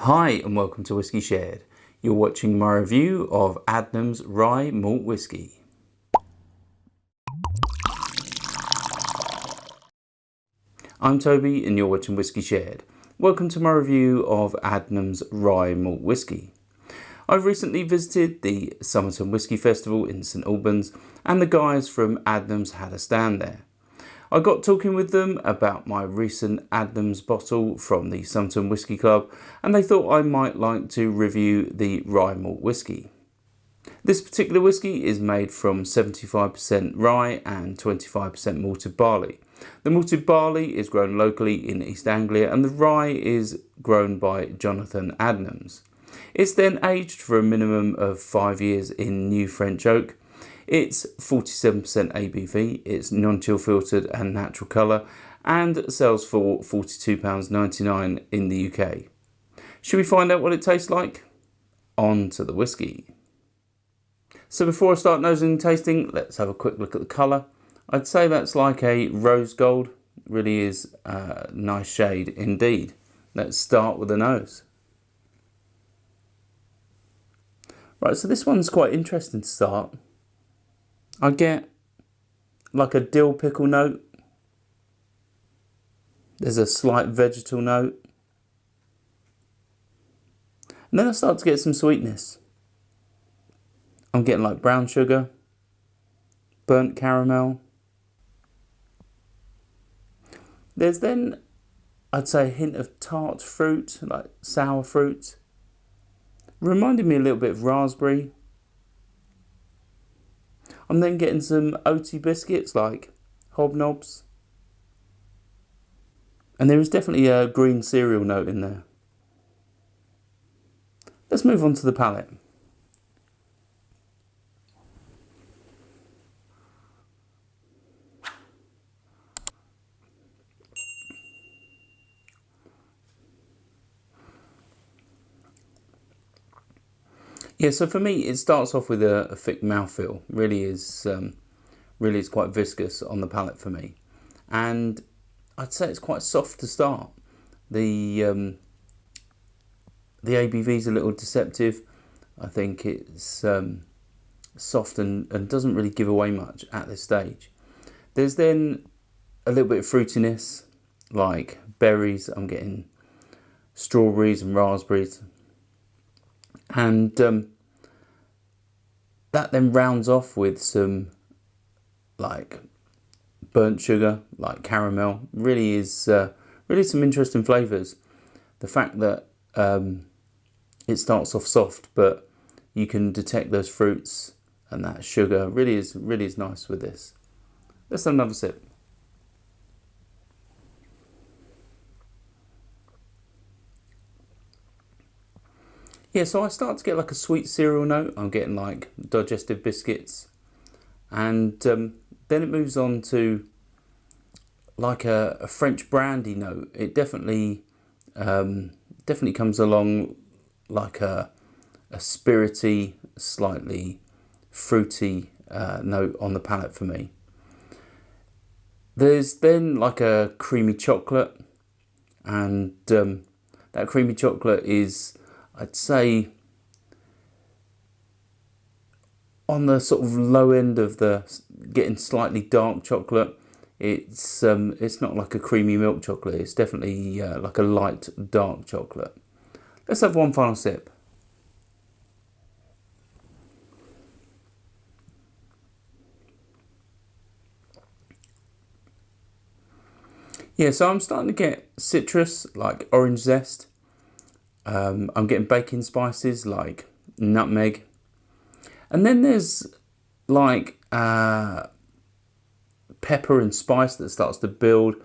Hi and welcome to Whisky Shared. You're watching my review of Adnams Rye Malt Whisky. I'm Toby and you're watching Whisky Shared. Welcome to my review of Adnams Rye Malt Whisky. I've recently visited the Somerton Whisky Festival in St Albans and the guys from Adnams had a stand there. I got talking with them about my recent Adnams bottle from the Somerton Whisky Club and they thought I might like to review the Rye Malt Whisky. This particular whisky is made from 75% rye and 25% malted barley. The malted barley is grown locally in East Anglia and the rye is grown by Jonathan Adnams. It's then aged for a minimum of 5 years in new French oak. It's 47% ABV, it's non-chill filtered and natural colour and sells for £42.99 in the UK. Should we find out what it tastes like? On to the whisky. So before I start nosing and tasting, let's have a quick look at the colour. I'd say that's like a rose gold, really is a nice shade indeed. Let's start with the nose. Right, so this one's quite interesting to start. I get like a dill pickle note. There's a slight vegetal note. And then I start to get some sweetness. I'm getting like brown sugar, burnt caramel. There's then, I'd say, a hint of tart fruit, like sour fruit. Reminded me a little bit of raspberry. I'm then getting some oaty biscuits like hobnobs. And there is definitely a green cereal note in there. Let's move on to the palate. Yeah, so for me, it starts off with a thick mouthfeel. Really is quite viscous on the palate for me, and I'd say it's quite soft to start. The ABV is a little deceptive. I think it's soft and doesn't really give away much at this stage. There's then a little bit of fruitiness, like berries. I'm getting strawberries and raspberries. And that then rounds off with some like burnt sugar, like caramel. Really is really some interesting flavours. The fact that it starts off soft, but you can detect those fruits and that sugar really is nice with this. Let's have another sip. Yeah, so I start to get like a sweet cereal note. I'm getting like digestive biscuits, and then it moves on to like a French brandy note. It definitely comes along like a spirity, slightly fruity note on the palate for me. There's then like a creamy chocolate, and that creamy chocolate is, I'd say, on the sort of low end of the getting slightly dark chocolate. It's not like a creamy milk chocolate. It's definitely like a light dark chocolate. Let's have one final sip. Yeah, so I'm starting to get citrus, like orange zest. I'm getting baking spices like nutmeg. And then there's like pepper and spice that starts to build.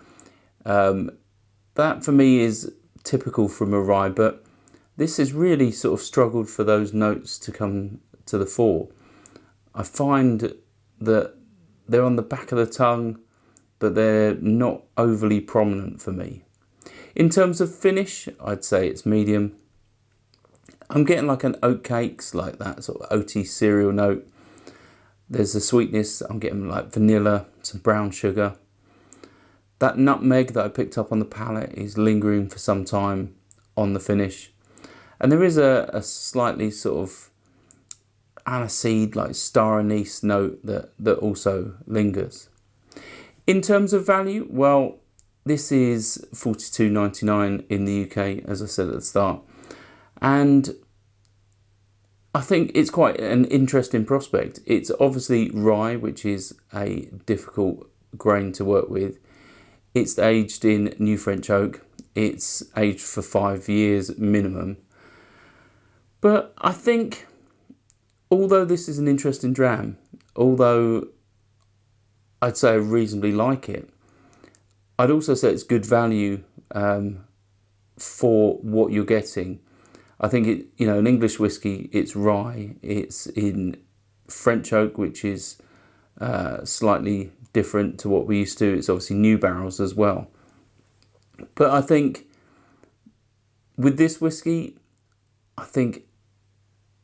That for me is typical from a rye, but this has really sort of struggled for those notes to come to the fore. I find that they're on the back of the tongue, but they're not overly prominent for me. In terms of finish, I'd say it's medium. I'm getting like an oat cakes, like that sort of oaty cereal note. There's a sweetness. I'm getting like vanilla, some brown sugar. That nutmeg that I picked up on the palate is lingering for some time on the finish. And there is a slightly sort of aniseed, like star anise note that also lingers. In terms of value, well, this is $42.99 in the UK, as I said at the start. And I think it's quite an interesting prospect. It's obviously rye, which is a difficult grain to work with. It's aged in new French oak. It's aged for 5 years minimum. But I think, although this is an interesting dram, although I'd say I reasonably like it, I'd also say it's good value for what you're getting. I think an English whiskey, it's rye, it's in French oak, which is slightly different to what we used to. It's obviously new barrels as well. But I think with this whiskey, I think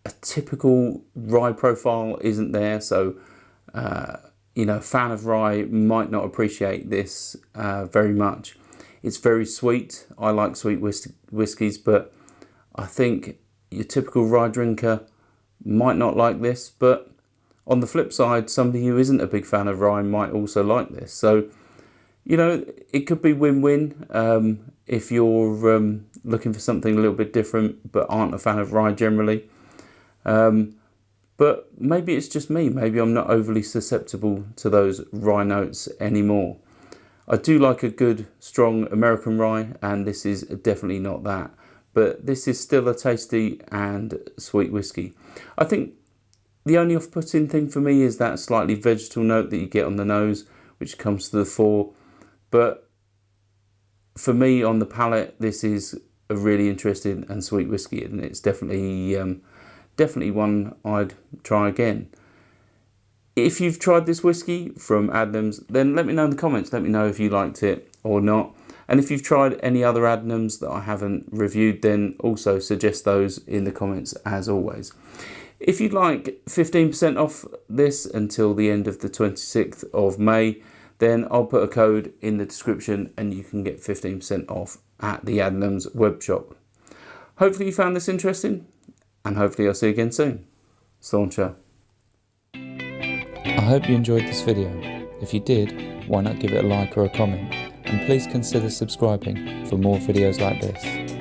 a typical rye profile isn't there. So, a fan of rye might not appreciate this very much. It's very sweet. I like sweet whiskies, but I think your typical rye drinker might not like this. But on the flip side, somebody who isn't a big fan of rye might also like this. So, it could be win-win if you're looking for something a little bit different but aren't a fan of rye generally. But maybe it's just me. Maybe I'm not overly susceptible to those rye notes anymore. I do like a good, strong American rye, and this is definitely not that. But this is still a tasty and sweet whiskey. I think the only off-putting thing for me is that slightly vegetal note that you get on the nose, which comes to the fore. But for me, on the palate, this is a really interesting and sweet whiskey, and it's definitely one I'd try again. If you've tried this whiskey from Adnams, then let me know in the comments. Let me know if you liked it or not. And if you've tried any other Adnams that I haven't reviewed, then also suggest those in the comments as always. If you'd like 15% off this until the end of the 26th of May, then I'll put a code in the description and you can get 15% off at the Adnams web shop. Hopefully you found this interesting, and hopefully I'll see you again soon. Stauncher. I hope you enjoyed this video. If you did, why not give it a like or a comment, and please consider subscribing for more videos like this.